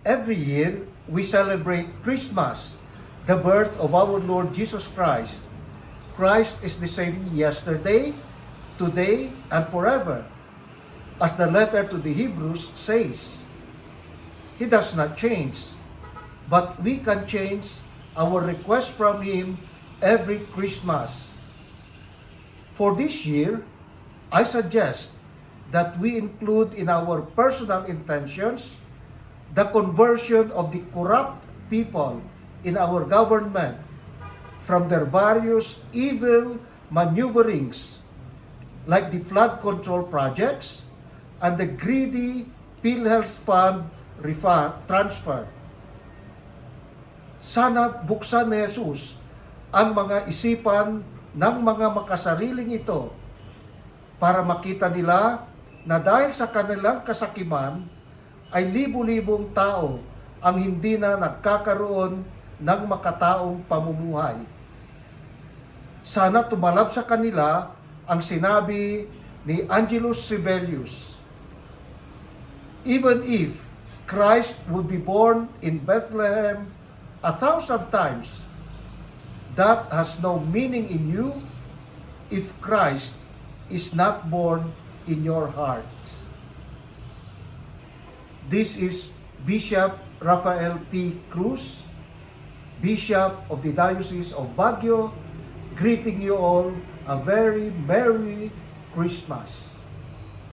Every year, we celebrate Christmas, the birth of our Lord Jesus Christ. Christ is the same yesterday, today, and forever. As the letter to the Hebrews says, He does not change, but we can change our request from Him every Christmas. For this year, I suggest that we include in our personal intentions the conversion of the corrupt people in our government from their various evil maneuverings like the flood control projects and the greedy PhilHealth Fund refund transfer. Sana buksan ni Jesus ang mga isipan ng mga makasariling ito para makita nila na dahil sa kanilang kasakiman ay libu-libong tao ang hindi na nagkakaroon ng makataong pamumuhay. Sana tumalab sa kanila ang sinabi ni Angelus Sibelius, "Even if Christ would be born in Bethlehem 1,000 times, that has no meaning in you if Christ is not born in your hearts." This is Bishop Rafael T. Cruz, Bishop of the Diocese of Baguio, greeting you all a very Merry Christmas.